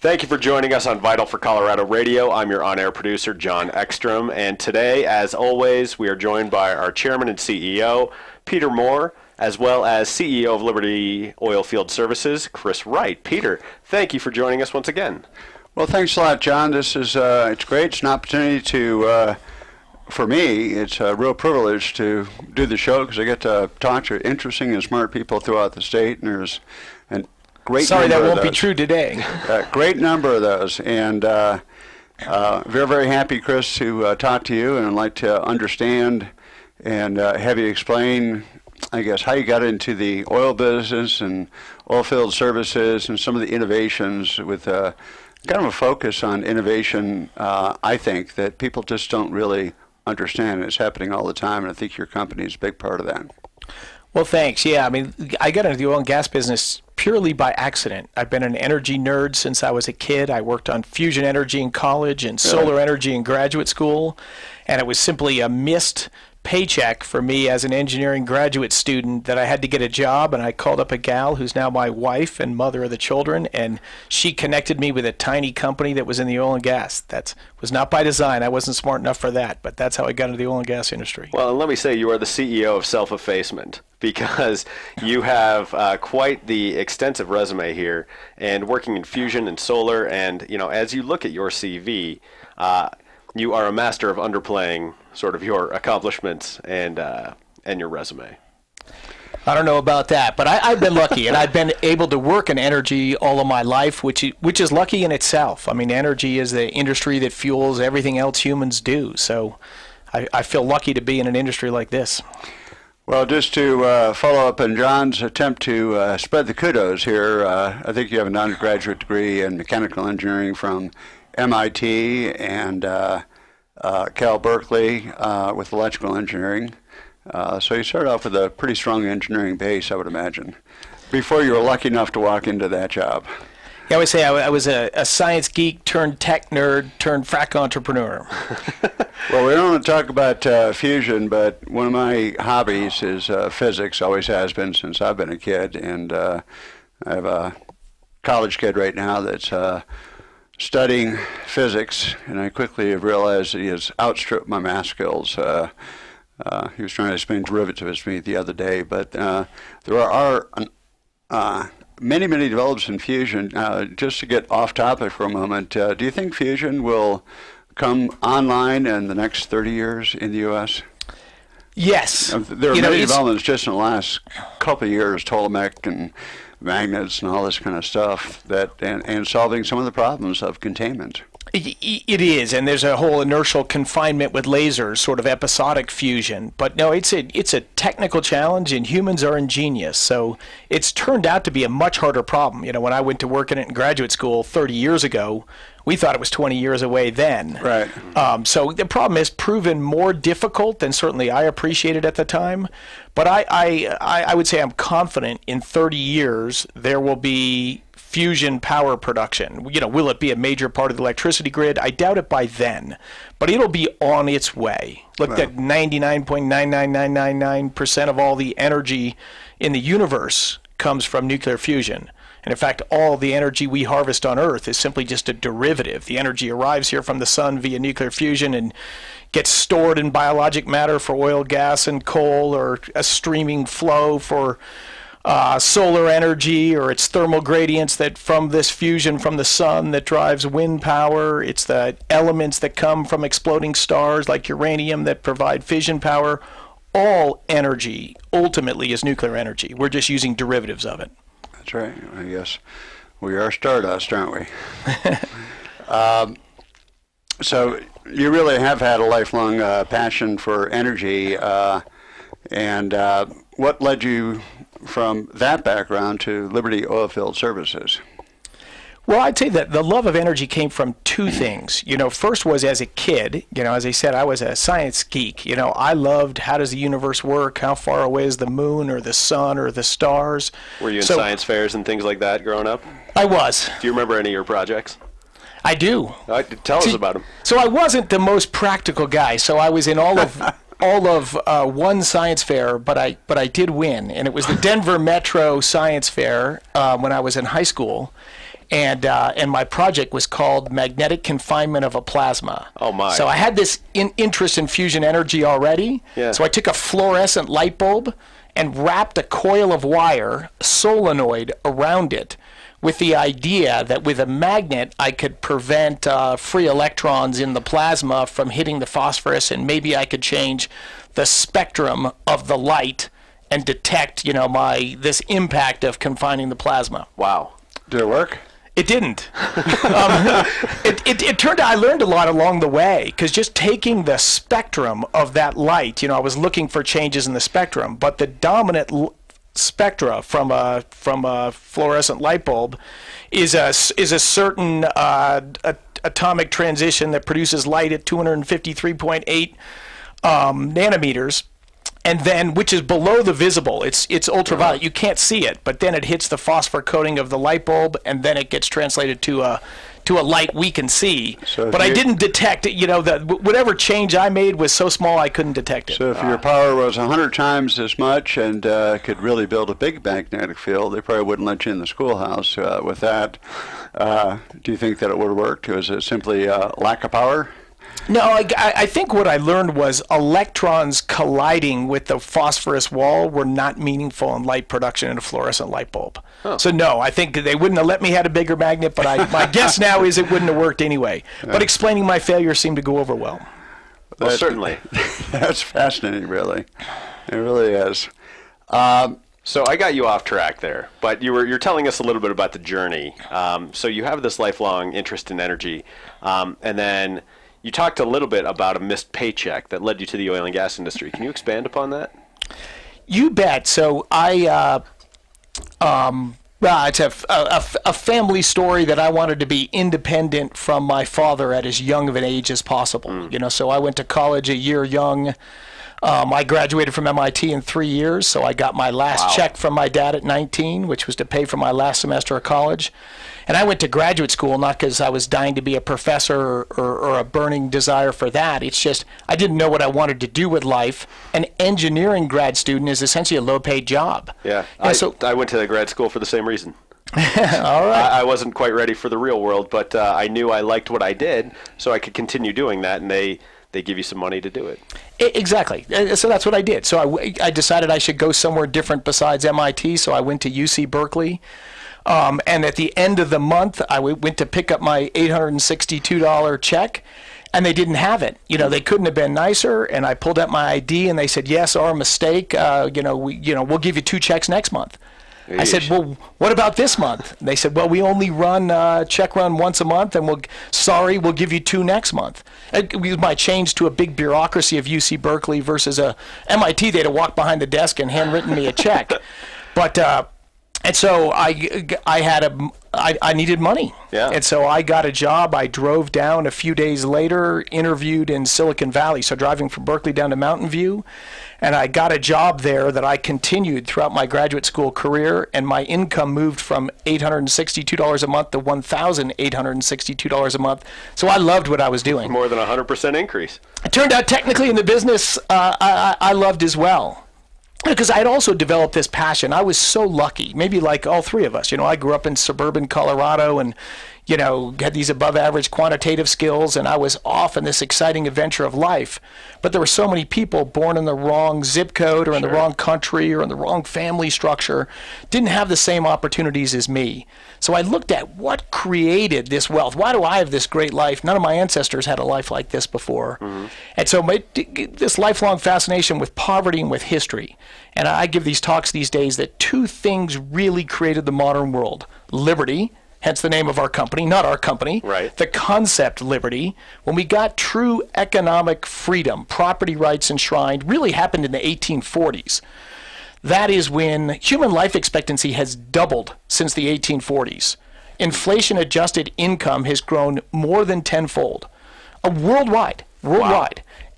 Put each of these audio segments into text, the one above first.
Thank you for joining us on Vital for Colorado Radio. I'm your on-air producer, John Ekstrom, and today, as always, we are joined by our chairman and CEO, Peter Moore, as well as CEO of Liberty Oilfield Services, Chris Wright. Peter, thank you for joining us once again. Well, thanks a lot, John. This is it's great. It's an opportunity to, for me, it's a real privilege to do the show because I get to talk to interesting and smart people throughout the state, and there's an Sorry, that won't be true today. A great number of those, and very, very happy, Chris, to talk to you, and I'd like to understand and have you explain, I guess, how you got into the oil business and oilfield services and some of the innovations with kind of a focus on innovation, I think, that people just don't really understand. It's happening all the time, and I think your company is a big part of that. Well, thanks. Yeah, I mean, I got into the oil and gas business purely by accident. I've been an energy nerd since I was a kid. I worked on fusion energy in college and solar energy in graduate school, and it was simply a missed paycheck for me as an engineering graduate student that I had to get a job, and I called up a gal who's now my wife and mother of the children, and she connected me with a tiny company that was in the oil and gas. That was not by design. I wasn't smart enough for that, but that's how I got into the oil and gas industry. Well, and let me say you are the CEO of self-effacement, because you have quite the extensive resume here, and working in fusion and solar, and as you look at your CV, you are a master of underplaying sort of your accomplishments and your resume. I don't know about that, but I've been lucky, and I've been able to work in energy all of my life, which is lucky in itself. I mean, energy is the industry that fuels everything else humans do, so I feel lucky to be in an industry like this. Well, just to follow up on John's attempt to spread the kudos here, I think you have an undergraduate degree in mechanical engineering from MIT and Cal Berkeley with electrical engineering. So you started off with a pretty strong engineering base, I would imagine, before you were lucky enough to walk into that job. Yeah, I always say I was a science geek turned tech nerd turned frac entrepreneur. Well, we don't want to talk about fusion, but one of my hobbies is physics, always has been since I've been a kid, and I have a college kid right now that's studying physics, and I quickly have realized that he has outstripped my math skills. He was trying to explain derivatives to me the other day, but there are many developments in fusion. Just to get off topic for a moment, do you think fusion will come online in the next 30 years in the U.S.? Yes. There are many developments just in the last couple of years, Ptolemaic and magnets and all this kind of stuff, that and solving some of the problems of containment. It is, and there's a whole inertial confinement with lasers, sort of episodic fusion. But no, it's a technical challenge, and humans are ingenious. So it's turned out to be a much harder problem. When I went to work in it in graduate school 30 years ago, we thought it was 20 years away then. Right. So the problem has proven more difficult than certainly I appreciated at the time. But I would say I'm confident in 30 years there will be fusion power production. Will it be a major part of the electricity grid? I doubt it by then, but it'll be on its way. Look, at 99.99999% of all the energy in the universe comes from nuclear fusion. And in fact, all the energy we harvest on Earth is simply just a derivative. The energy arrives here from the sun via nuclear fusion and gets stored in biologic matter for oil, gas, and coal, or a streaming flow for solar energy, or it's thermal gradients that from this fusion from the sun that drives wind power. It's the elements that come from exploding stars like uranium that provide fission power. All energy ultimately is nuclear energy. We're just using derivatives of it. That's right. I guess we are stardust, aren't we? So you really have had a lifelong passion for energy, and what led you from that background to Liberty Oilfield Services? Well, I'd say that the love of energy came from two things. First was as a kid, as I said, I was a science geek. I loved how does the universe work, how far away is the moon or the sun or the stars. Were you in science fairs and things like that growing up? I was. Do you remember any of your projects? I do. Tell us about them. So I wasn't the most practical guy, so I was in all of one science fair, but I did win, and it was the Denver Metro Science Fair when I was in high school. and my project was called Magnetic Confinement of a Plasma. Oh my! So I had this interest in fusion energy already. Yeah. So I took a fluorescent light bulb and wrapped a coil of wire, solenoid, around it, with the idea that with a magnet I could prevent free electrons in the plasma from hitting the phosphorus, and maybe I could change the spectrum of the light and detect, this impact of confining the plasma. Wow. Did it work? It didn't. It turned out I learned a lot along the way, because just taking the spectrum of that light, I was looking for changes in the spectrum, but the dominant spectra from a fluorescent light bulb is a certain atomic transition that produces light at 253.8 nanometers. And then, which is below the visible, it's ultraviolet. You can't see it, but then it hits the phosphor coating of the light bulb, and then it gets translated to a light we can see. So but I didn't detect it. Whatever change I made was so small I couldn't detect it. So if your power was 100 times as much and could really build a big magnetic field, they probably wouldn't let you in the schoolhouse with that. Do you think that it would have worked? Was it simply lack of power? No, I think what I learned was electrons colliding with the phosphorus wall were not meaningful in light production in a fluorescent light bulb. Oh. So no, I think they wouldn't have let me have a bigger magnet, but my guess now is it wouldn't have worked anyway. But explaining my failure seemed to go over well. Well, certainly. That's fascinating, really. It really is. So I got you off track there, but you're telling us a little bit about the journey. So you have this lifelong interest in energy, and then you talked a little bit about a missed paycheck that led you to the oil and gas industry. Can you expand upon that? You bet. So it's a family story that I wanted to be independent from my father at as young of an age as possible. So I went to college a year young. I graduated from MIT in 3 years, so I got my last check from my dad at 19, which was to pay for my last semester of college. And I went to graduate school not because I was dying to be a professor or a burning desire for that. It's just I didn't know what I wanted to do with life. An engineering grad student is essentially a low-paid job. Yeah, I went to grad school for the same reason. All right. I wasn't quite ready for the real world, but I knew I liked what I did, so I could continue doing that, and they give you some money to do it. Exactly. So that's what I did. So I decided I should go somewhere different besides MIT, so I went to UC Berkeley. And at the end of the month, I went to pick up my $862 check, and they didn't have it. They couldn't have been nicer, and I pulled out my ID, and they said, yes, our mistake. We'll give you 2 checks next month. I said, well, what about this month? They said, well, we only check run once a month, and we'll give you 2 next month. It was my change to a big bureaucracy of UC Berkeley versus a MIT. They'd have walked behind the desk and handwritten me a check. But and so I needed money. Yeah. And so I got a job. I drove down a few days later, interviewed in Silicon Valley. So driving from Berkeley down to Mountain View. And I got a job there that I continued throughout my graduate school career. And my income moved from $862 a month to $1,862 a month. So I loved what I was doing. More than 100% increase. It turned out technically in the business I loved as well. Because I had also developed this passion. I was so lucky, maybe like all three of us. I grew up in suburban Colorado and, had these above average quantitative skills, and I was off in this exciting adventure of life. But there were so many people born in the wrong zip code or in the wrong country or in the wrong family structure, didn't have the same opportunities as me. So I looked at what created this wealth. Why do I have this great life? None of my ancestors had a life like this before. Mm-hmm. And so this lifelong fascination with poverty and with history. And I give these talks these days that 2 things really created the modern world. Liberty, hence the name of our company, not our company. Right. The concept liberty, when we got true economic freedom, property rights enshrined, really happened in the 1840s. That is when human life expectancy has doubled since the 1840s. Inflation-adjusted income has grown more than tenfold, worldwide. Wow.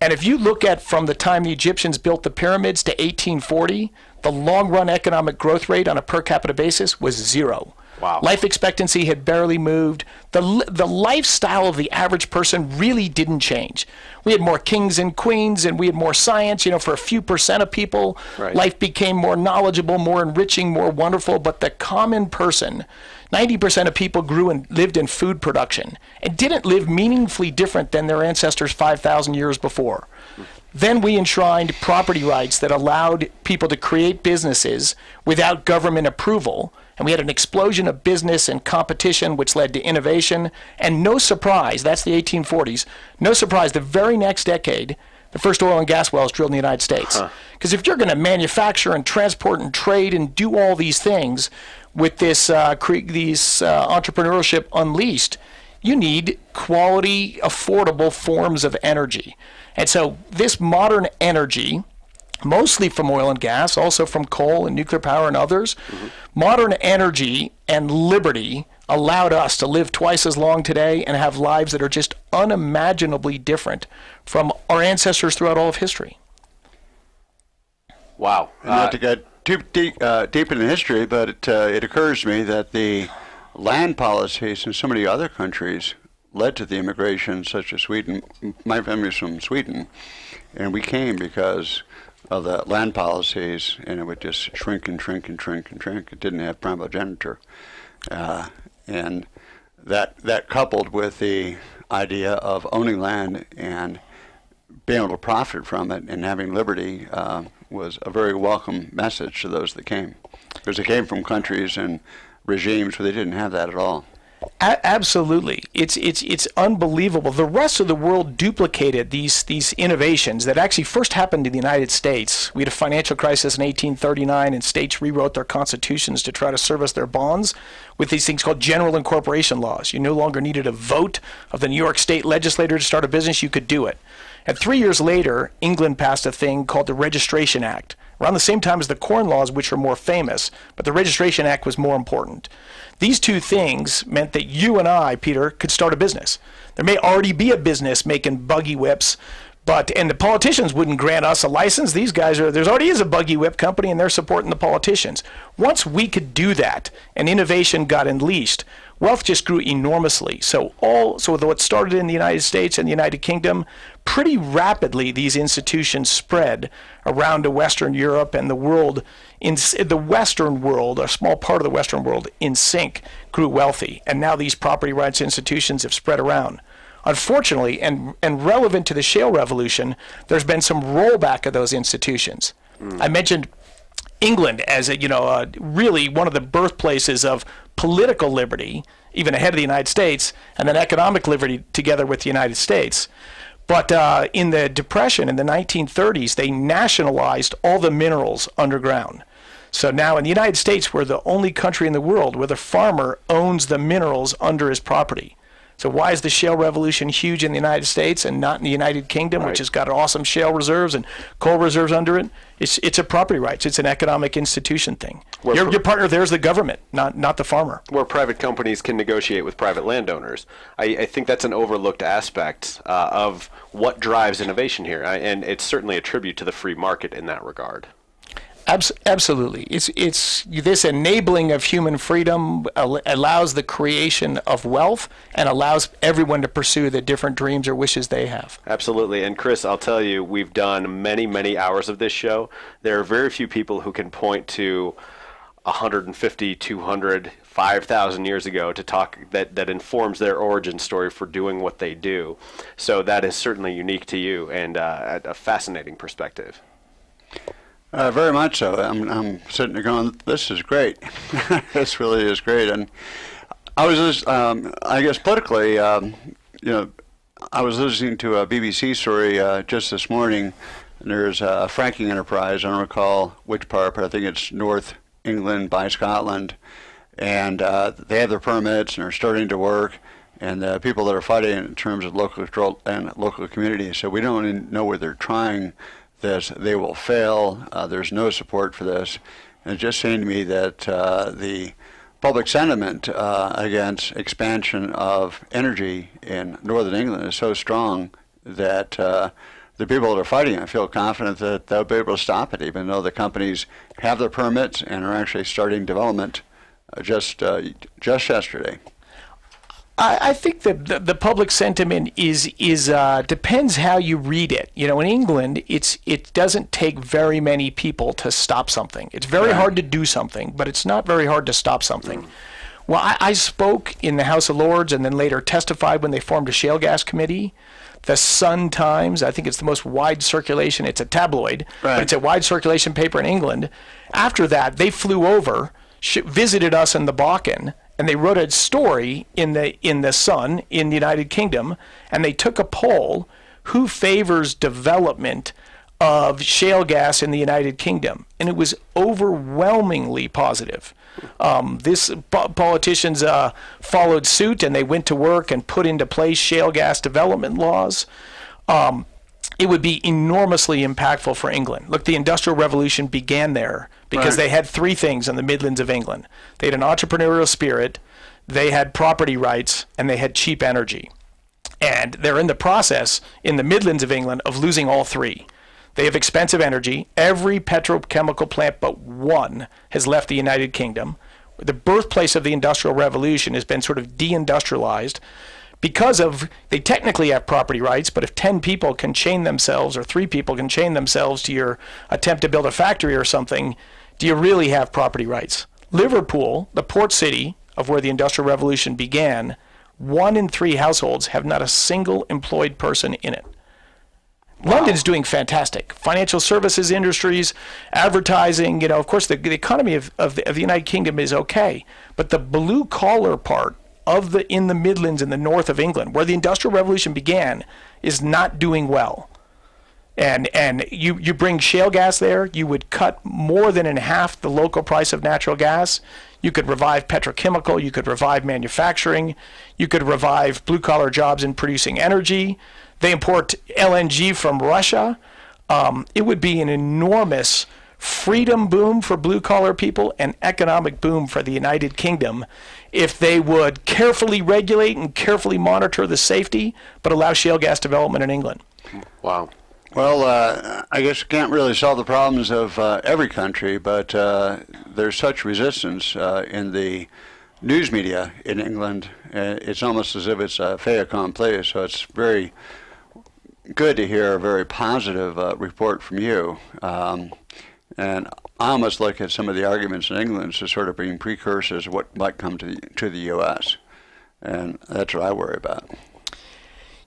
And if you look at from the time the Egyptians built the pyramids to 1840, the long-run economic growth rate on a per capita basis was 0. Wow. Life expectancy had barely moved. The lifestyle of the average person really didn't change. We had more kings and queens, and we had more science, for a few percent of people. Right. Life became more knowledgeable, more enriching, more wonderful, but the common person, 90% of people grew and lived in food production and didn't live meaningfully different than their ancestors 5,000 years before. Then we enshrined property rights that allowed people to create businesses without government approval. And we had an explosion of business and competition, which led to innovation. And no surprise, that's the 1840s, no surprise, the very next decade, the first oil and gas wells drilled in the United States. Because if you're going to manufacture and transport and trade and do all these things with this entrepreneurship unleashed, you need quality, affordable forms of energy. And so this modern energy, mostly from oil and gas, also from coal and nuclear power and others, modern energy and liberty allowed us to live twice as long today and have lives that are just unimaginably different from our ancestors throughout all of history. Wow. Not to get too deep into history, but it occurs to me that the land policies in so many other countries led to the immigration, such as Sweden. My family's from Sweden, and we came because of the land policies, and it would just shrink and shrink and shrink and shrink. It didn't have primogeniture. And that coupled with the idea of owning land and being able to profit from it and having liberty was a very welcome message to those that came, because they came from countries and regimes where they didn't have that at all. Absolutely. It's unbelievable. The rest of the world duplicated these innovations that actually first happened in the United States. We had a financial crisis in 1839, and states rewrote their constitutions to try to service their bonds with these things called general incorporation laws. You no longer needed a vote of the New York State legislature to start a business. You could do it. And 3 years later, England passed a thing called the Registration Act, around the same time as the Corn Laws, which are more famous, but the Registration Act was more important. These two things meant that you and I, Peter, could start a business. There may already be a business making buggy whips, and the politicians wouldn't grant us a license. These guys there's already is a buggy whip company, and they're supporting the politicians. Once we could do that, and innovation got unleashed, wealth just grew enormously. So though it started in the United States and the United Kingdom, pretty rapidly these institutions spread around to Western Europe and the world. In the Western world, a small part of the Western world, in sync, grew wealthy. And now these property rights institutions have spread around. Unfortunately, and relevant to the shale revolution, there's been some rollback of those institutions. I mentioned England as really one of the birthplaces of political liberty, even ahead of the United States, and then economic liberty together with the United States. But in the Depression, in the 1930s, they nationalized all the minerals underground. So now in the United States, we're the only country in the world where the farmer owns the minerals under his property. So why is the shale revolution huge in the United States and not in the United Kingdom, which has got awesome shale reserves and coal reserves under it? It's a property rights. It's an economic institution thing. Your partner there is the government, not the farmer. Where private companies can negotiate with private landowners. I think that's an overlooked aspect of what drives innovation here, and it's certainly a tribute to the free market in that regard. Absolutely. It's this enabling of human freedom allows the creation of wealth and allows everyone to pursue the different dreams or wishes they have. Absolutely. And Chris, I'll tell you, we've done many, many hours of this show. There are very few people who can point to 150, 200, 5,000 years ago to talk that informs their origin story for doing what they do. So that is certainly unique to you and a fascinating perspective. Very much so. I'm sitting there going, this is great. This really is great. And I was just, I guess politically, I was listening to a BBC story just this morning. And there's a fracking enterprise. I don't recall which part, but I think it's North England by Scotland. And they have their permits and are starting to work. And the people that are fighting in terms of local control and local community, so we don't even know where they're trying this, they will fail. There's no support for this. And it just seemed to me that the public sentiment against expansion of energy in northern England is so strong that the people that are fighting it feel confident that they'll be able to stop it, even though the companies have their permits and are actually starting development just yesterday. I think that the public sentiment is depends how you read it. You know, in England, it doesn't take very many people to stop something. It's very hard to do something, but it's not very hard to stop something. Well, I spoke in the House of Lords and then later testified when they formed a shale gas committee. The Sun Times, I think it's the most wide circulation. It's a tabloid, but it's a wide circulation paper in England. After that, they flew over, visited us in the Bakken, and they wrote a story in the Sun in the United Kingdom, and they took a poll who favors development of shale gas in the United Kingdom, and it was overwhelmingly positive. Politicians followed suit, and they went to work and put into place shale gas development laws. It would be enormously impactful for England. Look, the Industrial Revolution began there because they had three things in the Midlands of England. They had an entrepreneurial spirit, they had property rights, and they had cheap energy. And they're in the process, in the Midlands of England, of losing all three. They have expensive energy. Every petrochemical plant but one has left the United Kingdom. The birthplace of the Industrial Revolution has been sort of deindustrialized because of, they technically have property rights, but if 10 people can chain themselves or 3 people can chain themselves to your attempt to build a factory or something, do you really have property rights? Liverpool, the port city of where the Industrial Revolution began, 1 in 3 households have not a single employed person in it. Wow. London's doing fantastic. Financial services industries, advertising, you know, of course the economy of the United Kingdom is okay, but the blue collar part of in the Midlands in the north of England, where the Industrial Revolution began, is not doing well. And you bring shale gas there, you would cut more than in half the local price of natural gas. You could revive petrochemical, you could revive manufacturing, you could revive blue collar jobs in producing energy. They import LNG from Russia. It would be an enormous freedom boom for blue collar people and economic boom for the United Kingdom if they would carefully regulate and carefully monitor the safety, but allow shale gas development in England. Wow. Well, I guess you can't really solve the problems of every country, but there's such resistance in the news media in England. It's almost as if it's a fait accompli, so it's very good to hear a very positive report from you. And I almost look at some of the arguments in England as sort of being precursors of what might come to the U.S., and that's what I worry about.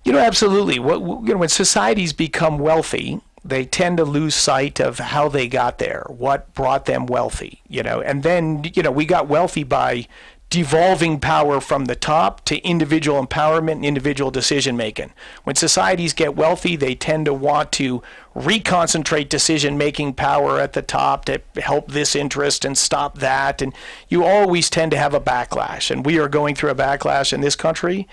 You know, absolutely. When societies become wealthy, they tend to lose sight of how they got there, what brought them wealthy, you know. And then, you know, we got wealthy by devolving power from the top to individual empowerment and individual decision making. When societies get wealthy, they tend to want to reconcentrate decision making power at the top to help this interest and stop that. And you always tend to have a backlash. And we are going through a backlash in this country.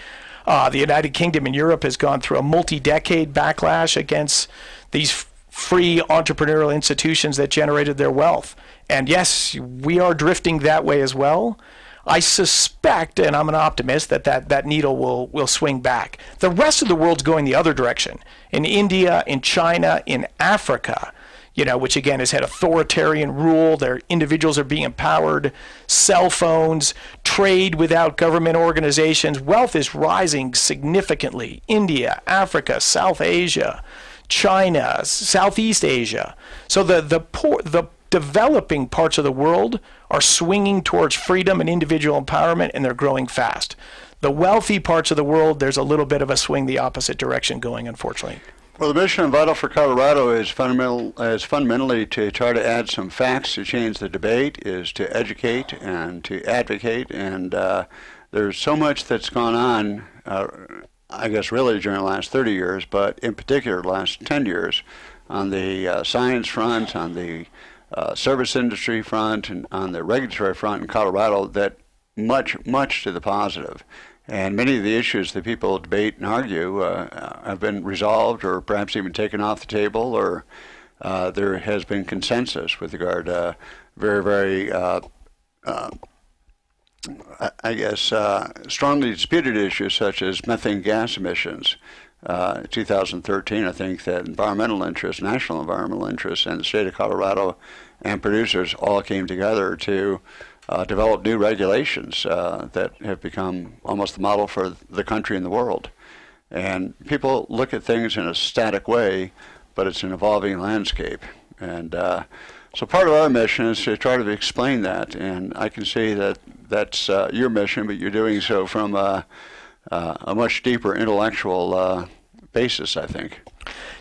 The United Kingdom and Europe has gone through a multi-decade backlash against these free entrepreneurial institutions that generated their wealth. And yes, we are drifting that way as well. I suspect, and I'm an optimist, that needle will swing back. The rest of the world's going the other direction. In India, in China, in Africa, you know, which again has had authoritarian rule. Their individuals are being empowered, cell phones, trade without government organizations. Wealth is rising significantly. India, Africa, South Asia, China, Southeast Asia. So the developing parts of the world are swinging towards freedom and individual empowerment, and they're growing fast. The wealthy parts of the world, there's a little bit of a swing the opposite direction going, unfortunately. Well, the mission of Vital for Colorado is fundamentally to try to add some facts to change the debate, is to educate and to advocate, and there's so much that's gone on, I guess really during the last 30 years, but in particular the last 10 years, on the science front, on the service industry front, and on the regulatory front in Colorado, that much to the positive. And many of the issues that people debate and argue have been resolved or perhaps even taken off the table, or there has been consensus with regard to very, strongly disputed issues such as methane gas emissions. 2013, I think that environmental interests, national environmental interests, and the state of Colorado and producers all came together to developed new regulations that have become almost the model for the country and the world. And people look at things in a static way, but it's an evolving landscape. And so part of our mission is to try to explain that. And I can see that that's your mission, but you're doing so from a much deeper intellectual basis, I think.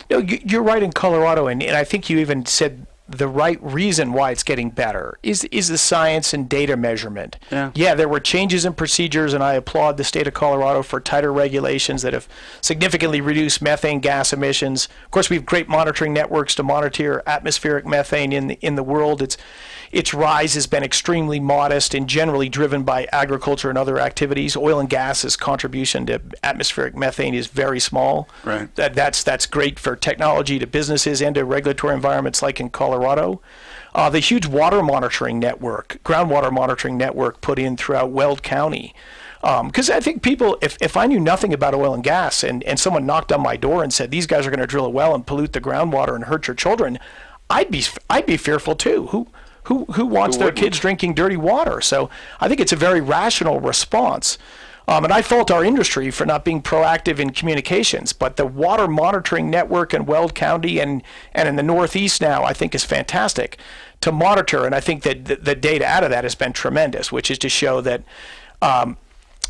No, you're right in Colorado, and I think you even said the right reason why it's getting better is the science and data measurement. Yeah, there were changes in procedures, and I applaud the state of Colorado for tighter regulations that have significantly reduced methane gas emissions. Of course, we have great monitoring networks to monitor atmospheric methane in the world. Its rise has been extremely modest and generally driven by agriculture and other activities. Oil and gas's contribution to atmospheric methane is very small. Right. That's great for technology to businesses and to regulatory environments like in Colorado. The huge water monitoring network, groundwater monitoring network put in throughout Weld County. Because I think people, if I knew nothing about oil and gas and someone knocked on my door and said, these guys are going to drill a well and pollute the groundwater and hurt your children, I'd be fearful too. Who wants their kids drinking dirty water? So I think it's a very rational response. And I fault our industry for not being proactive in communications. But the water monitoring network in Weld County and in the Northeast now, I think, is fantastic to monitor. And I think that the data out of that has been tremendous, which is to show that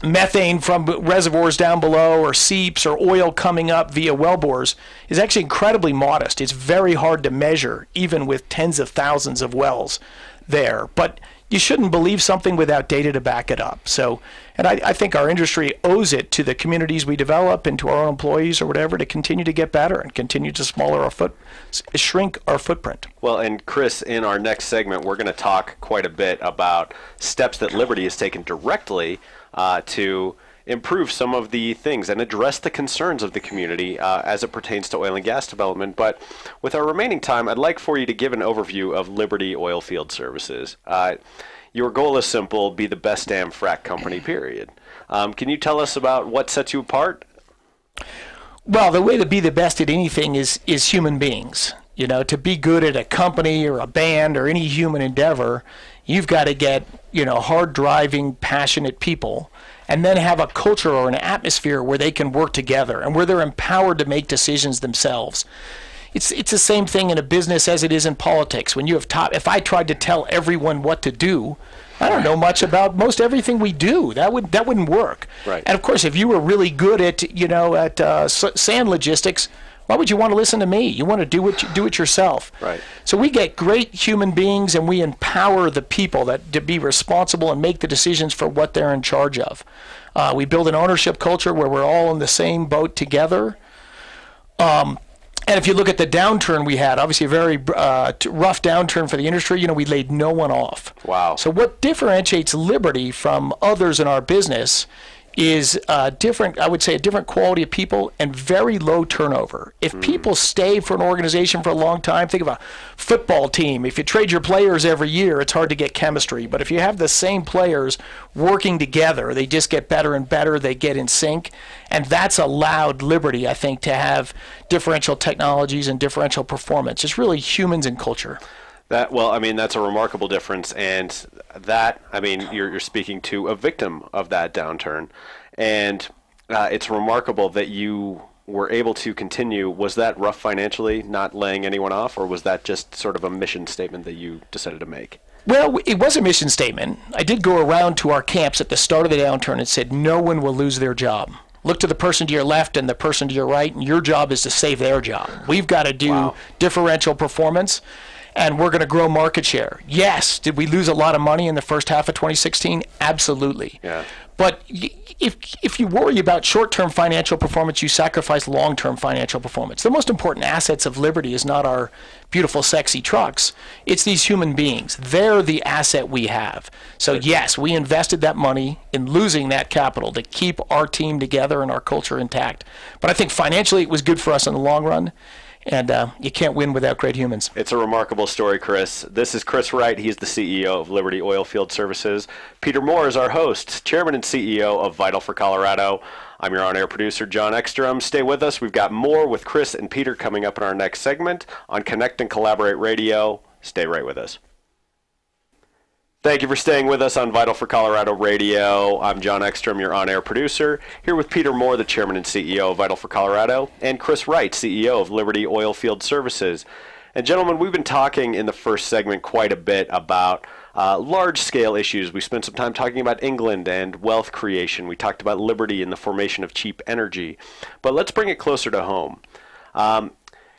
methane from reservoirs down below or seeps or oil coming up via wellbores is actually incredibly modest. It's very hard to measure, even with tens of thousands of wells there. But you shouldn't believe something without data to back it up. So, and I think our industry owes it to the communities we develop and to our own employees or whatever to continue to get better and continue to shrink our footprint. Well, and Chris, in our next segment, we're going to talk quite a bit about steps that Liberty has taken directly to improve some of the things and address the concerns of the community as it pertains to oil and gas development. But with our remaining time, I'd like for you to give an overview of Liberty Oilfield Services. Your goal is simple: be the best damn frac company, period. Can you tell us about what sets you apart? Well, the way to be the best at anything is human beings. You know, to be good at a company or a band or any human endeavor, you've got to get, hard-driving, passionate people, and then have a culture or an atmosphere where they can work together and where they're empowered to make decisions themselves. It's the same thing in a business as it is in politics. When you have if I tried to tell everyone what to do, I don't know much about most everything we do. That wouldn't work. Right. And of course, if you were really good at sand logistics, why would you want to listen to me? You want to do it yourself. Right. So we get great human beings, and we empower the people to be responsible and make the decisions for what they're in charge of. We build an ownership culture where we're all in the same boat together. And if you look at the downturn we had, obviously a very rough downturn for the industry, we laid no one off. Wow. So what differentiates Liberty from others in our business is I would say a different quality of people and very low turnover. If people stay for an organization for a long time, think of a football team. If you trade your players every year, it's hard to get chemistry. But if you have the same players working together, they just get better and better, they get in sync. And that's allowed Liberty, I think, to have differential technologies and differential performance. It's really humans and culture. That's a remarkable difference, and you're speaking to a victim of that downturn, and it's remarkable that you were able to continue. Was that rough financially, not laying anyone off, or was that just sort of a mission statement that you decided to make? Well, it was a mission statement. I did go around to our camps at the start of the downturn and said, no one will lose their job. Look to the person to your left and the person to your right, and your job is to save their job. We've got to do differential performance. And we're going to grow market share. Yes. Did we lose a lot of money in the first half of 2016? Absolutely. Yeah. But if you worry about short-term financial performance, you sacrifice long-term financial performance. The most important assets of Liberty is not our beautiful, sexy trucks. It's these human beings. They're the asset we have. So yes, we invested that money in losing that capital to keep our team together and our culture intact. But I think financially it was good for us in the long run. And you can't win without great humans. It's a remarkable story, Chris. This is Chris Wright. He's the CEO of Liberty Oilfield Services. Peter Moore is our host, Chairman and CEO of Vital for Colorado. I'm your on-air producer, John Ekstrom. Stay with us. We've got more with Chris and Peter coming up in our next segment on Connect and Collaborate Radio. Stay right with us. Thank you for staying with us on Vital for Colorado Radio. I'm John Ekstrom, your on-air producer, here with Peter Moore, the chairman and CEO of Vital for Colorado, and Chris Wright, CEO of Liberty Oilfield Services. And gentlemen, we've been talking in the first segment quite a bit about large-scale issues. We spent some time talking about England and wealth creation. We talked about liberty and the formation of cheap energy. But let's bring it closer to home.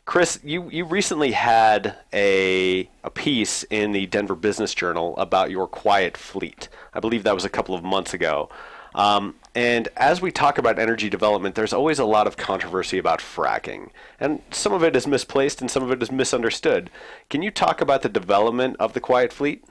Chris, you recently had a piece in the Denver Business Journal about your quiet fleet. I believe that was a couple of months ago. And as we talk about energy development, there's always a lot of controversy about fracking. And some of it is misplaced and some of it is misunderstood. Can you talk about the development of the quiet fleet?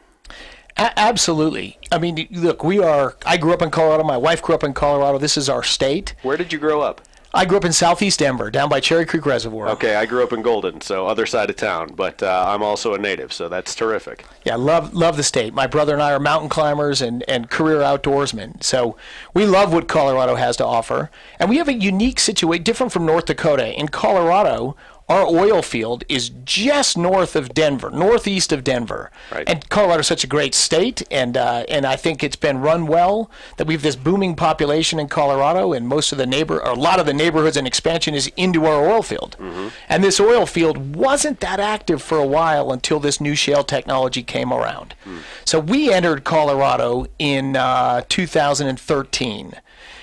Absolutely. I mean, look, I grew up in Colorado. My wife grew up in Colorado. This is our state. Where did you grow up? I grew up in southeast Denver, down by Cherry Creek Reservoir. Okay, I grew up in Golden, so other side of town, but I'm also a native, so that's terrific. Yeah, love the state. My brother and I are mountain climbers and career outdoorsmen, so we love what Colorado has to offer. And we have a unique situation, different from North Dakota. In Colorado, our oil field is just north of Denver, northeast of Denver. Right. And Colorado's such a great state, and I think it's been run well, that we have this booming population in Colorado, and a lot of the neighborhoods and expansion is into our oil field. Mm-hmm. And this oil field wasn't that active for a while until this new shale technology came around. Mm. So we entered Colorado in 2013.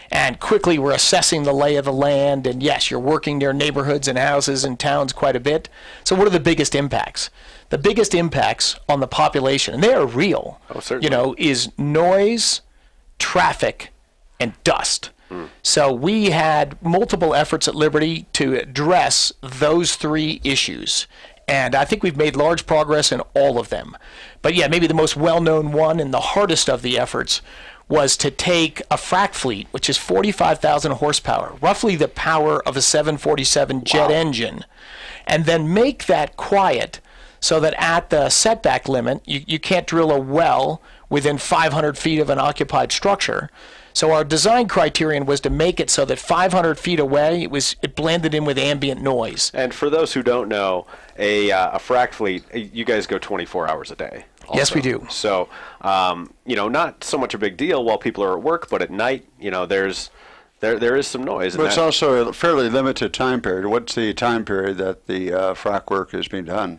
And quickly we're assessing the lay of the land, and yes, you're working near neighborhoods and houses and towns quite a bit. So what are the biggest impacts? The biggest impacts on the population, and they are real, is noise, traffic, and dust. Mm. So we had multiple efforts at Liberty to address those three issues. And I think we've made large progress in all of them. But yeah, maybe the most well-known one and the hardest of the efforts was to take a frac fleet, which is 45,000 horsepower, roughly the power of a 747 jet engine, and then make that quiet so that at the setback limit, you can't drill a well within 500 feet of an occupied structure. So our design criterion was to make it so that 500 feet away, it blended in with ambient noise. And for those who don't know, a frac fleet, you guys go 24 hours a day. Also. Yes, we do. So, not so much a big deal while people are at work, but at night, there is some noise. But it's also a fairly limited time period. What's the time period that the frac work is being done?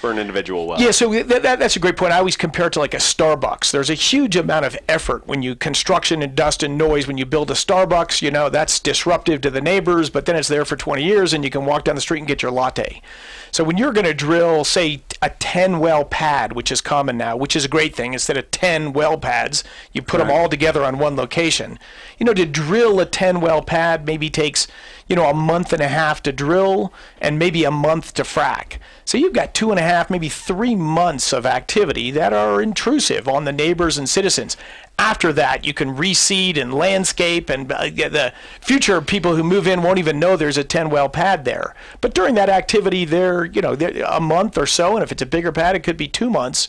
For an individual well. Yeah, so that's a great point. I always compare it to like a Starbucks. There's a huge amount of effort when you construction and dust and noise. When you build a Starbucks, that's disruptive to the neighbors, but then it's there for 20 years and you can walk down the street and get your latte. So when you're going to drill, say, a 10-well pad, which is common now, which is a great thing, instead of 10 well pads, you put them all together on one location. To drill a 10-well pad maybe takes, a month and a half to drill and maybe a month to frack. So you've got 2.5, maybe 3 months of activity that are intrusive on the neighbors and citizens. After that, you can reseed and landscape, and the future people who move in won't even know there's a 10-well pad there. But during that activity, they're a month or so, and if it's a bigger pad, it could be 2 months.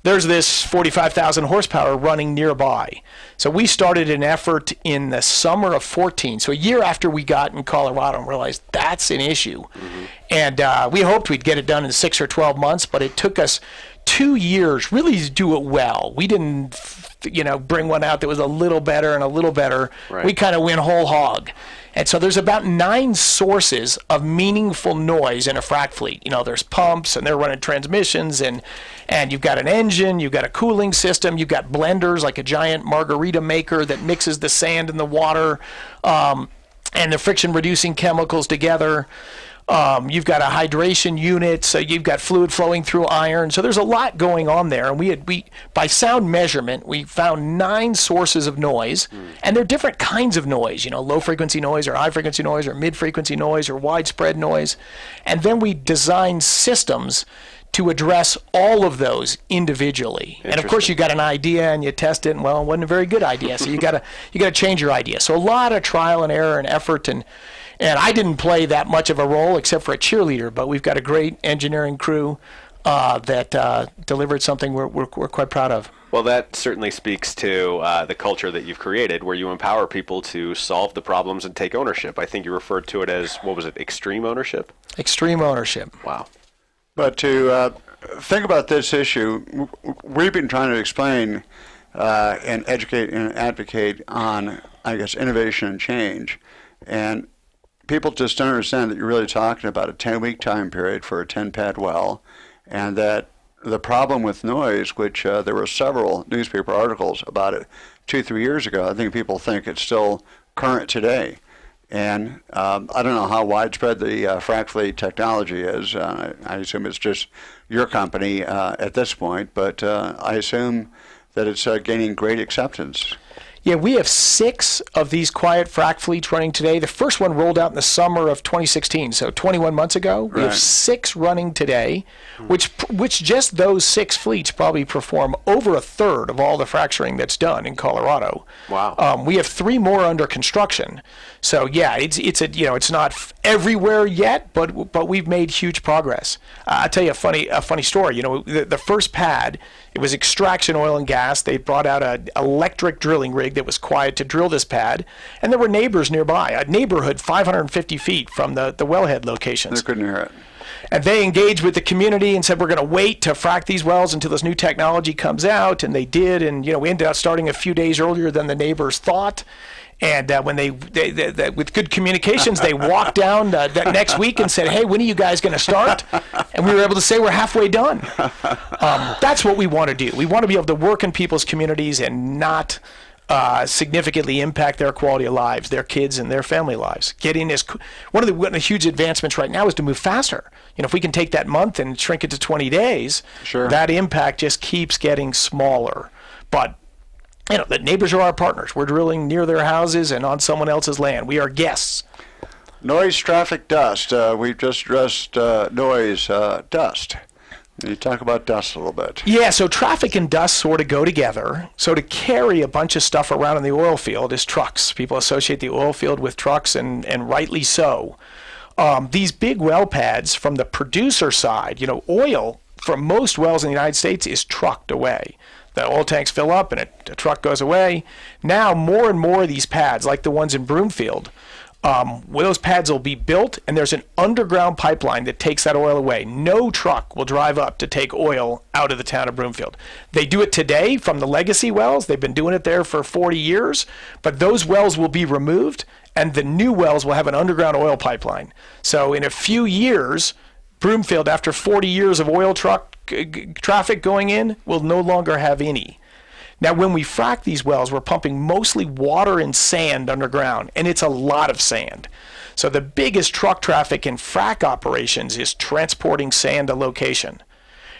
There's this 45,000 horsepower running nearby. So we started an effort in the summer of 14, so a year after we got in Colorado and realized that's an issue. Mm-hmm. And we hoped we'd get it done in 6 or 12 months, but it took us 2 years really to do it well. We didn't bring one out that was a little better and a little better. Right. We kind of went whole hog. And so there's about 9 sources of meaningful noise in a frac fleet. There's pumps, and they're running transmissions, and you've got an engine, you've got a cooling system, you've got blenders like a giant margarita maker that mixes the sand and the water and the friction-reducing chemicals together. You've got a hydration unit, so you've got fluid flowing through iron. So there's a lot going on there. And we by sound measurement, we found 9 sources of noise, and they're different kinds of noise, low frequency noise or high frequency noise or mid frequency noise or widespread noise. And then we designed systems to address all of those individually. And of course you got an idea and you test it, and well, it wasn't a very good idea. So you gotta change your idea. So a lot of trial and error and effort, and I didn't play that much of a role except for a cheerleader, but we've got a great engineering crew that delivered something we're quite proud of. Well, that certainly speaks to the culture that you've created, where you empower people to solve the problems and take ownership. I think you referred to it as, what was it, extreme ownership? Extreme ownership. Wow. But to think about this issue. We've been trying to explain and educate and advocate on, I guess, innovation and change. And people just don't understand that you're really talking about a 10-week time period for a 10-pad well, and that the problem with noise, which there were several newspaper articles about it 2-3 years ago, I think people think it's still current today. And I don't know how widespread the frac fleet technology is. I assume it's just your company at this point, but I assume that it's gaining great acceptance. Yeah, we have 6 of these quiet frac fleets running today. The first one rolled out in the summer of 2016, so 21 months ago. We have 6 running today, which just those 6 fleets probably perform over 1/3 of all the fracturing that's done in Colorado. Wow. We have 3 more under construction. So yeah, it's not everywhere yet, but we've made huge progress. I'll tell you a funny story. The first pad, it was extraction oil and gas. They brought out an electric drilling rig that was quiet to drill this pad, and there were neighbors nearby, a neighborhood 550 feet from the wellhead locations. They couldn't hear it. And they engaged with the community and said, we're going to wait to frack these wells until this new technology comes out, and they did, and we ended up starting a few days earlier than the neighbors thought. And when they with good communications, they walked down that next week and said, hey, when are you guys going to start? And we were able to say we're halfway done. That's what we want to do. We want to be able to work in people's communities and not significantly impact their quality of lives, their kids and their family lives. One of the huge advancements right now is to move faster. If we can take that month and shrink it to 20 days, sure, that impact just keeps getting smaller. But the neighbors are our partners. We're drilling near their houses and on someone else's land. We are guests. Noise, traffic, dust. We've just addressed noise, dust. Can you talk about dust a little bit? Yeah, so traffic and dust sort of go together. So to carry a bunch of stuff around in the oil field is trucks. People associate the oil field with trucks, and rightly so. These big well pads from the producer side, oil from most wells in the United States is trucked away. The oil tanks fill up and a truck goes away. Now more and more of these pads, like the ones in Broomfield, where those pads will be built, and there's an underground pipeline that takes that oil away. No truck will drive up to take oil out of the town of Broomfield. They do it today from the legacy wells. They've been doing it there for 40 years, but those wells will be removed, and the new wells will have an underground oil pipeline. So in a few years, Broomfield, after 40 years of oil traffic going in, will no longer have any. Now, when we frack these wells, we're pumping mostly water and sand underground, and it's a lot of sand. So the biggest truck traffic in frack operations is transporting sand to location.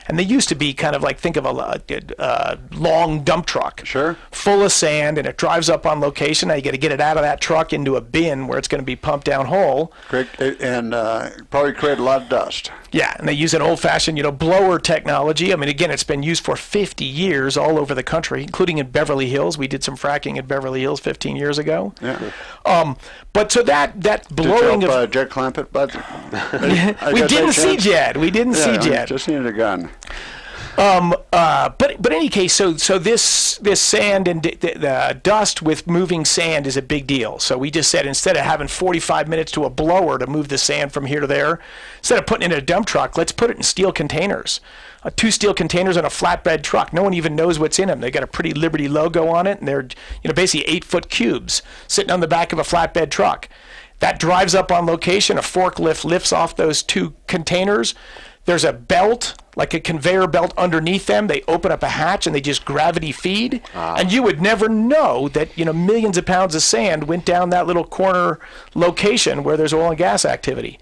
And they used to be kind of like, think of a long dump truck, sure, full of sand, and it drives up on location. Now you got to get it out of that truck into a bin where it's going to be pumped down hole. And probably create a lot of dust. Yeah, and they use an old-fashioned, blower technology. I mean, again, it's been used for 50 years all over the country, including in Beverly Hills. We did some fracking in Beverly Hills 15 years ago. Yeah. But so that blowing Did you help of Jed Clampett, bud? we didn't see Jed. We didn't see Jed. Just needed a gun. But in any case, so this sand and the dust with moving sand is a big deal. So we just said, instead of having 45 minutes to a blower to move the sand from here to there, instead of putting it in a dump truck, let's put it in steel containers. 2 steel containers on a flatbed truck. No one even knows what's in them. They got a pretty Liberty logo on it, and they're basically 8-foot cubes sitting on the back of a flatbed truck. That drives up on location. A forklift lifts off those 2 containers. There's a belt, like a conveyor belt underneath them. They open up a hatch and they just gravity feed. And you would never know that, millions of pounds of sand went down that little corner location where there's oil and gas activity.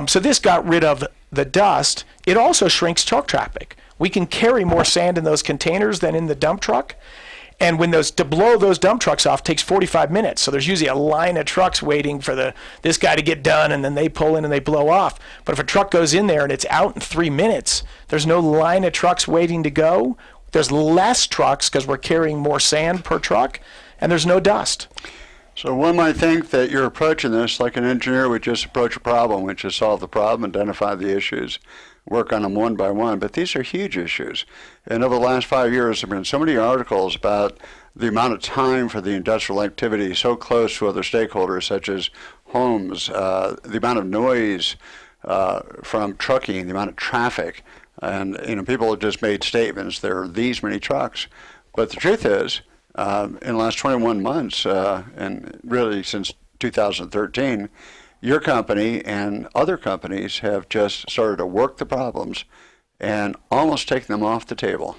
So this got rid of the dust. It also shrinks truck traffic. We can carry more sand in those containers than in the dump truck. And to blow those dump trucks off takes 45 minutes. So there's usually a line of trucks waiting for this guy to get done, and then they pull in and they blow off. But if a truck goes in there and it's out in 3 minutes, there's no line of trucks waiting to go. There's less trucks because we're carrying more sand per truck, and there's no dust. So one might think that you're approaching this like an engineer would just approach a problem, which is solve the problem, identify the issues, work on them one by one. But these are huge issues. And over the last 5 years, there have been so many articles about the amount of time for the industrial activity so close to other stakeholders, such as homes, the amount of noise from trucking, the amount of traffic. And, people have just made statements, there are these many trucks. But the truth is, in the last 21 months, and really since 2013, your company and other companies have just started to work the problems and almost taken them off the table.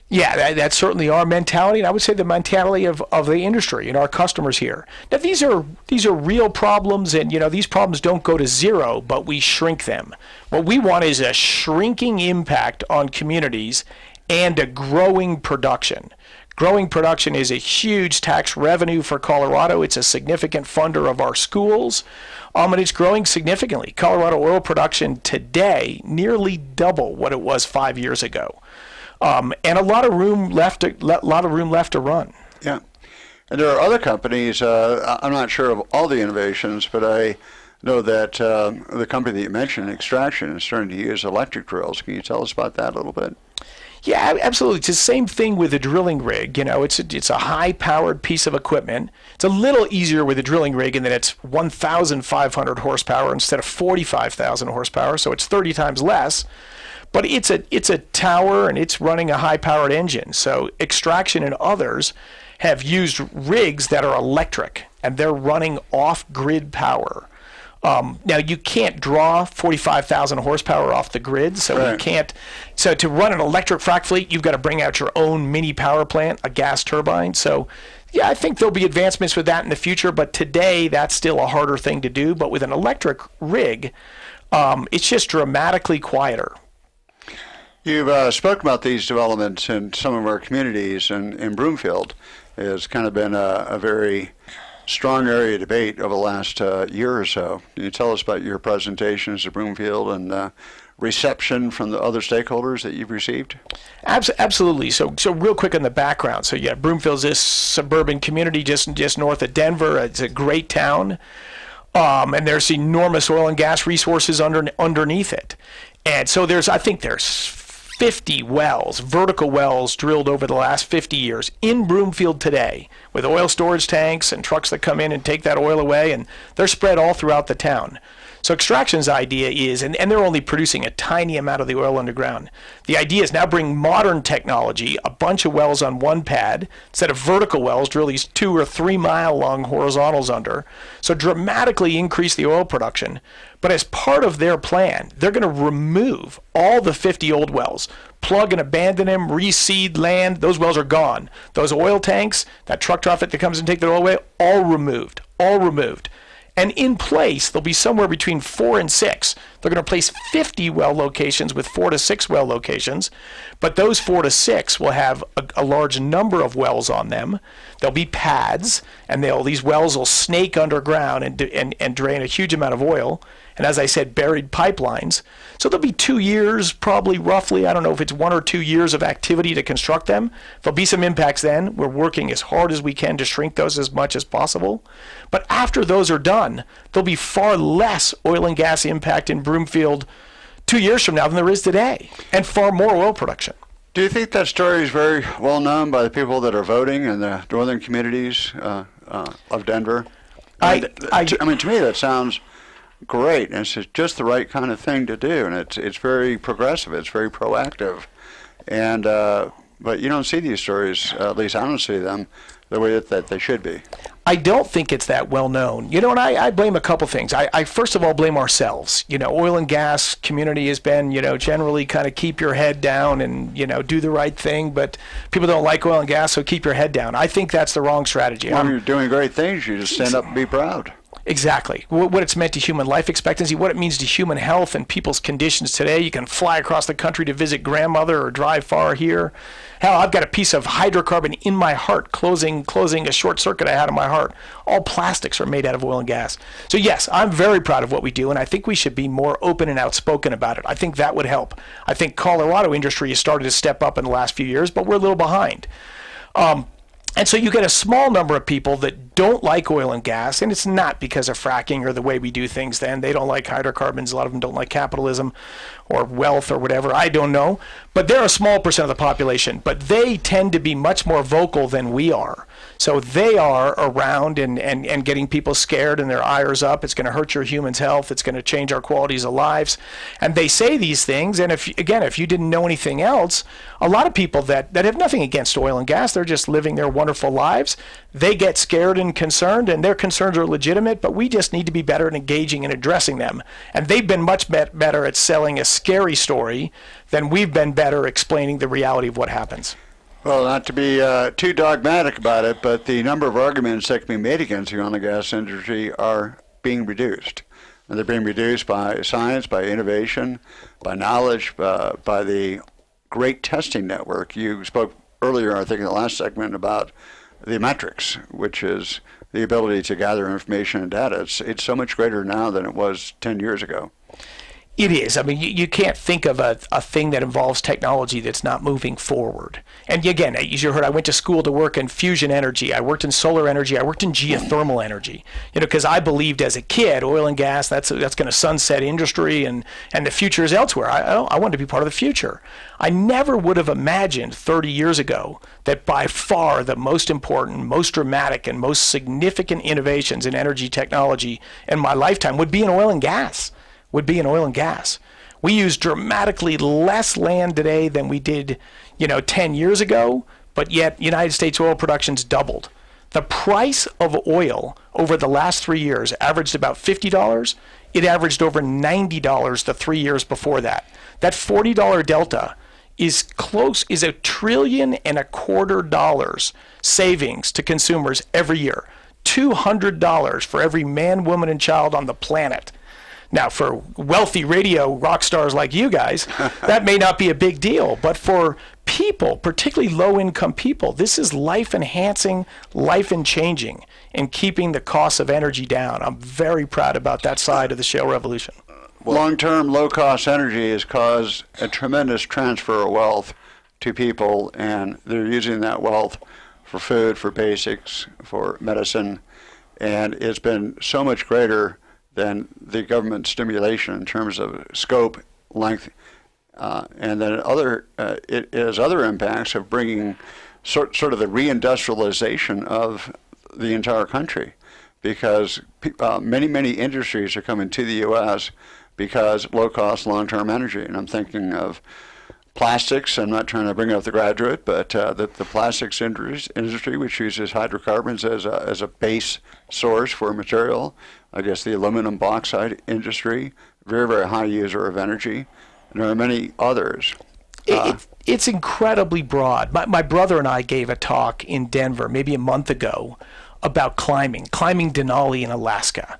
Yeah, that's certainly our mentality, and I would say the mentality of the industry and our customers here. Now, these are real problems, and these problems don't go to zero, but we shrink them. What we want is a shrinking impact on communities and a growing production. Growing production is a huge tax revenue for Colorado. It's a significant funder of our schools, and it's growing significantly. Colorado oil production today nearly double what it was 5 years ago. And a lot of room left to run. Yeah, and there are other companies. I'm not sure of all the innovations, but I know that the company that you mentioned, Extraction, is starting to use electric drills. Can you tell us about that a little bit? Yeah, absolutely. It's the same thing with a drilling rig. It's a high-powered piece of equipment. It's a little easier with a drilling rig in that it's 1,500 horsepower instead of 45,000 horsepower, so it's 30 times less. But it's a tower, and it's running a high-powered engine. So Extraction and others have used rigs that are electric, and they're running off-grid power. Now, you can't draw 45,000 horsepower off the grid, so right. you can't. So to run an electric frac fleet, you've got to bring out your own mini power plant, a gas turbine. So, yeah, I think there'll be advancements with that in the future, but today that's still a harder thing to do. But with an electric rig, it's just dramatically quieter. You've spoken about these developments in some of our communities, and in Broomfield has kind of been a very strong area of debate over the last year or so. Can you tell us about your presentations at Broomfield and reception from the other stakeholders that you've received? Absolutely. So real quick on the background. So yeah, Broomfield's this suburban community just north of Denver. It's a great town, and there's enormous oil and gas resources underneath it. And so I think there's 50 wells, vertical wells drilled over the last 50 years in Broomfield today with oil storage tanks and trucks that come in and take that oil away, and they're spread all throughout the town. So Extraction's idea is, and they're only producing a tiny amount of the oil underground. The idea is now bring modern technology, a bunch of wells on one pad, instead of vertical wells, drill these 2 or 3 mile long horizontals under, so dramatically increase the oil production. But as part of their plan, they're going to remove all the 50 old wells, plug and abandon them, reseed land. Those wells are gone. Those oil tanks, that truck traffic that comes and take the oil away, all removed. And in place, there'll be somewhere between 4 and 6. They're going to replace 50 well locations with 4 to 6 well locations, but those 4 to 6 will have a large number of wells on them. There'll be pads, and these wells will snake underground and drain a huge amount of oil. And as I said, buried pipelines. So there'll be 2 years, probably roughly, I don't know if it's 1 or 2 years of activity to construct them. There'll be some impacts then. We're working as hard as we can to shrink those as much as possible. But after those are done, there'll be far less oil and gas impact in Broomfield 2 years from now than there is today, and far more oil production. Do you think that story is very well known by the people that are voting in the northern communities of Denver? I mean, to me, that sounds great, and it's just the right kind of thing to do, and it's very progressive, it's very proactive, and but you don't see these stories, at least I don't see them the way that they should be. I don't think it's that well known. And I blame a couple things. I first of all blame ourselves. Oil and gas community has been, generally kind of keep your head down and, do the right thing, but people don't like oil and gas, so keep your head down. I think that's the wrong strategy. When you're doing great things, you just stand up and be proud. Exactly. What it's meant to human life expectancy, what it means to human health and people's conditions today. You can fly across the country to visit grandmother or drive far here. Hell, I've got a piece of hydrocarbon in my heart, closing a short circuit I had in my heart. All plastics are made out of oil and gas. So yes, I'm very proud of what we do, and I think we should be more open and outspoken about it. I think that would help. I think Colorado industry has started to step up in the last few years, but we're a little behind. And so you get a small number of people that don't like oil and gas, and it's not because of fracking or the way we do things then. They don't like hydrocarbons. A lot of them don't like capitalism or wealth or whatever. I don't know. But they're a small percent of the population. But they tend to be much more vocal than we are. So they are around and getting people scared and their ires up. It's going to hurt your human's health. It's going to change our qualities of lives. And they say these things. And if you didn't know anything else, a lot of people that have nothing against oil and gas, they're just living their wonderful lives. They get scared and concerned, and their concerns are legitimate, but we just need to be better at engaging and addressing them. And they've been much better at selling a scary story than we've been better explaining the reality of what happens. Well, not to be too dogmatic about it, but the number of arguments that can be made against the oil and gas industry are being reduced. And they're being reduced by science, by innovation, by knowledge, by the great testing network. You spoke earlier, I think in the last segment, about the metrics, which is the ability to gather information and data. It's so much greater now than it was 10 years ago. It is. I mean, you can't think of a thing that involves technology that's not moving forward. And again, as you heard, I went to school to work in fusion energy. I worked in solar energy. I worked in geothermal energy. Because I believed as a kid, oil and gas, that's going to sunset industry, and the future is elsewhere. I wanted to be part of the future. I never would have imagined 30 years ago that by far the most important, most dramatic, and most significant innovations in energy technology in my lifetime would be in oil and gas. We use dramatically less land today than we did, 10 years ago, but yet United States oil production's doubled. The price of oil over the last 3 years averaged about $50. It averaged over $90 the 3 years before that. That $40 delta is $1.25 trillion savings to consumers every year. $200 for every man, woman, and child on the planet. Now, for wealthy radio rock stars like you guys, that may not be a big deal. But for people, particularly low-income people, this is life-enhancing, life-changing, and keeping the cost of energy down. I'm very proud about that side of the shale revolution. Long-term, low-cost energy has caused a tremendous transfer of wealth to people, and they're using that wealth for food, for basics, for medicine, and it's been so much greater than the government stimulation in terms of scope, length, and then it has other impacts of bringing sort of the reindustrialization of the entire country, because many industries are coming to the U.S. because low-cost, long-term energy, and I'm thinking of plastics. I'm not trying to bring up the graduate, but the plastics industry, which uses hydrocarbons as a base source for material. I guess the aluminum bauxite industry, very, very high user of energy. And there are many others. It's incredibly broad. My brother and I gave a talk in Denver maybe a month ago about climbing Denali in Alaska.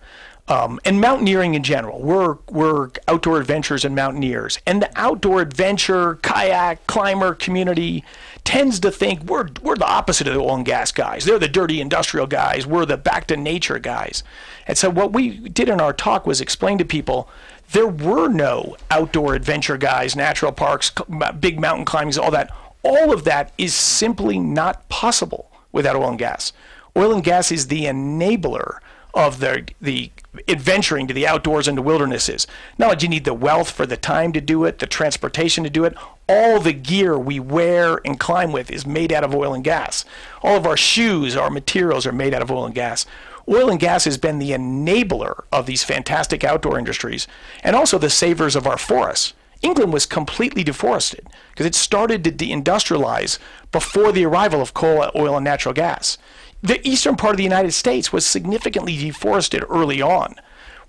And mountaineering in general. We're outdoor adventurers and mountaineers. And the outdoor adventure, kayak, climber community tends to think we're the opposite of the oil and gas guys. They're the dirty industrial guys. We're the back to nature guys. And so what we did in our talk was explain to people there were no outdoor adventure guys, natural parks, big mountain climbings, all that. All of that is simply not possible without oil and gas. Oil and gas is the enabler of the adventuring to the outdoors and the wildernesses. Not only do you need the wealth for the time to do it, the transportation to do it, all the gear we wear and climb with is made out of oil and gas. All of our shoes, our materials are made out of oil and gas. Oil and gas has been the enabler of these fantastic outdoor industries and also the savers of our forests. England was completely deforested because it started to deindustrialize before the arrival of coal, oil, and natural gas. The eastern part of the United States was significantly deforested early on.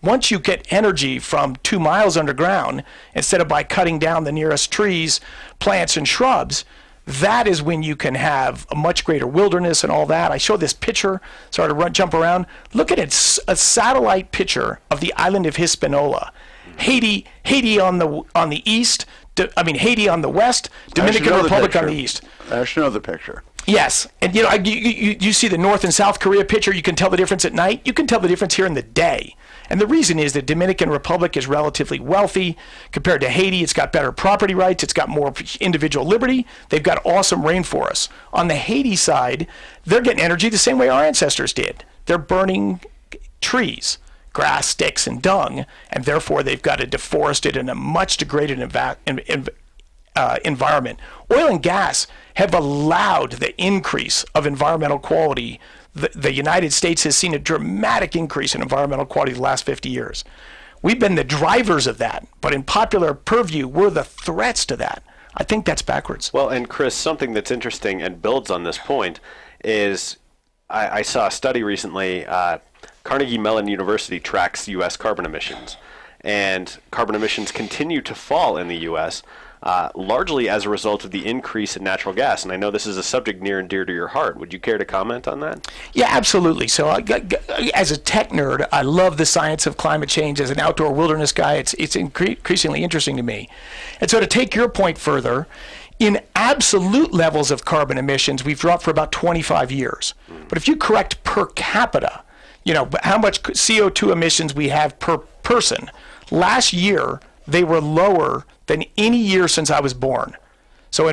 Once you get energy from 2 miles underground, instead of by cutting down the nearest trees, plants, and shrubs, that is when you can have a much greater wilderness and all that. I showed this picture, sorry to jump around. Look at it, a satellite picture of the island of Hispaniola. Haiti on the east, Haiti on the west, Dominican Republic on the east. I should know the picture. Yes, and you see the North and South Korea picture, you can tell the difference at night. You can tell the difference here in the day. And the reason is that Dominican Republic is relatively wealthy compared to Haiti. It's got better property rights. It's got more individual liberty. They've got awesome rainforests. On the Haiti side, they're getting energy the same way our ancestors did. They're burning trees, grass, sticks, and dung, and therefore they've got a deforested and a much degraded environment. Oil and gas have allowed the increase of environmental quality. The United States has seen a dramatic increase in environmental quality the last 50 years. We've been the drivers of that, but in popular purview, we're the threats to that. I think that's backwards. Well, and Chris, something that's interesting and builds on this point is I saw a study recently. Carnegie Mellon University tracks U.S. carbon emissions, and carbon emissions continue to fall in the U.S., largely as a result of the increase in natural gas. And I know this is a subject near and dear to your heart. Would you care to comment on that? Yeah, absolutely. So as a tech nerd, I love the science of climate change. As an outdoor wilderness guy, it's increasingly interesting to me. And so to take your point further, in absolute levels of carbon emissions, we've dropped for about 25 years. But if you correct per capita, how much CO2 emissions we have per person, last year they were lower than any year since I was born. So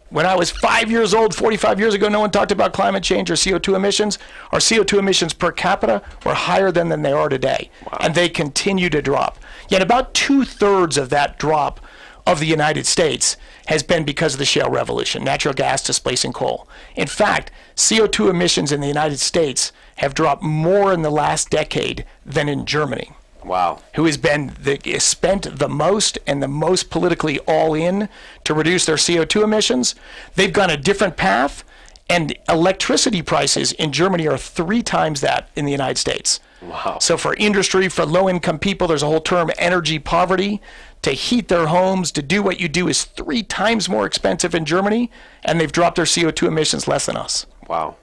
when I was 5 years old, 45 years ago, no one talked about climate change or CO2 emissions. Our CO2 emissions per capita were higher than they are today. Wow. And they continue to drop. Yet about 2/3 of that drop of the United States has been because of the shale revolution, natural gas displacing coal. In fact, CO2 emissions in the United States have dropped more in the last decade than in Germany. Wow. Who has spent the most and the most politically all in to reduce their CO2 emissions. They've gone a different path, and electricity prices in Germany are 3 times that in the United States. Wow. So for industry, for low-income people, there's a whole term, energy poverty. To heat their homes, to do what you do is 3 times more expensive in Germany, and they've dropped their CO2 emissions less than us. Wow.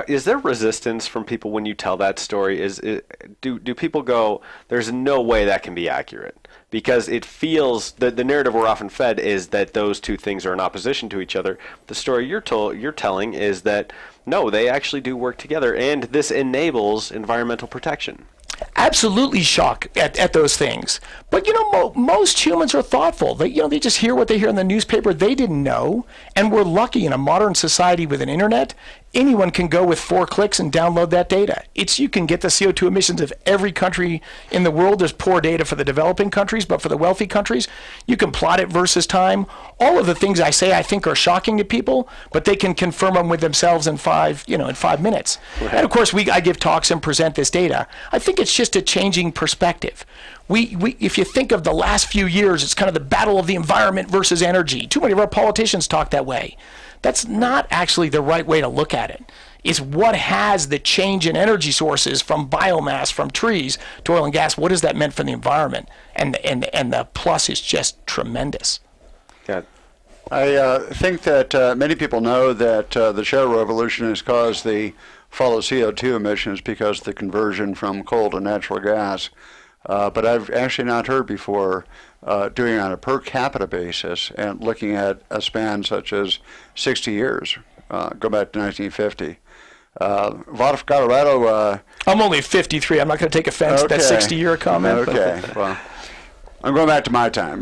Is there resistance from people when you tell that story? Do people go, there's no way that can be accurate? Because it feels, the narrative we're often fed is that those two things are in opposition to each other. The story you're telling is that, no, they actually do work together, and this enables environmental protection. Absolutely shock at those things. But, most humans are thoughtful. They just hear what they hear in the newspaper. They didn't know. And we're lucky in a modern society with an internet. Anyone can go with 4 clicks and download that data. You can get the CO2 emissions of every country in the world. There's poor data for the developing countries, but for the wealthy countries, you can plot it versus time. All of the things I say I think are shocking to people, but they can confirm them with themselves in 5 minutes. Right. And of course, I give talks and present this data. I think it's just a changing perspective. If you think of the last few years, it's kind of the battle of the environment versus energy. Too many of our politicians talk that way. That's not actually the right way to look at it. It's what has the change in energy sources from biomass, from trees to oil and gas. What has that meant for the environment? And the plus is just tremendous. Yeah. I think that many people know that the shale revolution has caused the fall of CO2 emissions because of the conversion from coal to natural gas. But I've actually not heard before doing it on a per capita basis and looking at a span such as 60 years, go back to 1950. Vada for Colorado. I'm only 53. I'm not going to take offense at that 60-year comment. Okay. Well, I'm going back to my time.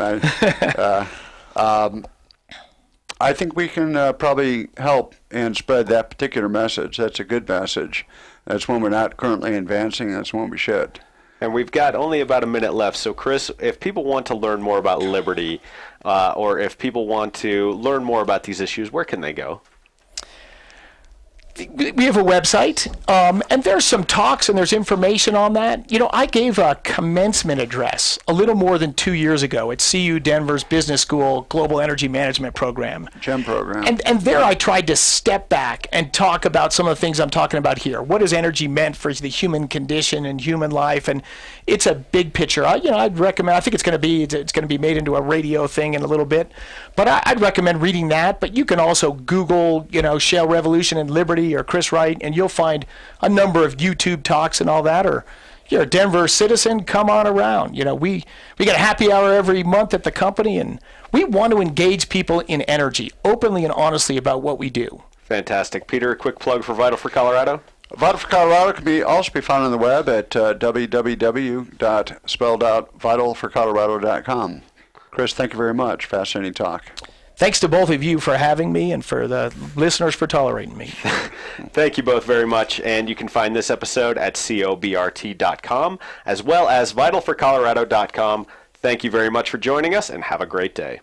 I think we can probably help and spread that particular message. That's a good message. That's one we're not currently advancing. That's one we should. And we've got only about a minute left. So, Chris, if people want to learn more about Liberty, or if people want to learn more about these issues, where can they go? We have a website, and there's some talks and there's information on that. I gave a commencement address a little more than 2 years ago at CU Denver's Business School Global Energy Management Program. GEM program. And there I tried to step back and talk about some of the things I'm talking about here. What has energy meant for the human condition and human life? And it's a big picture. I'd recommend, I think it's going to be made into a radio thing in a little bit, but I'd recommend reading that. But you can also Google, Shale Revolution and Liberty or Chris Wright, and you'll find a number of YouTube talks and all that. Or you're a Denver citizen, come on around. We got a happy hour every month at the company, and we want to engage people in energy openly and honestly about what we do. Fantastic. Peter, a quick plug for Vital for Colorado. Vital for Colorado can also be found on the web at www.spelledoutvitalforcolorado.com. Chris, thank you very much. Fascinating talk. Thanks to both of you for having me and for the listeners for tolerating me. Thank you both very much. And you can find this episode at cobrt.com as well as vitalforcolorado.com. Thank you very much for joining us, and have a great day.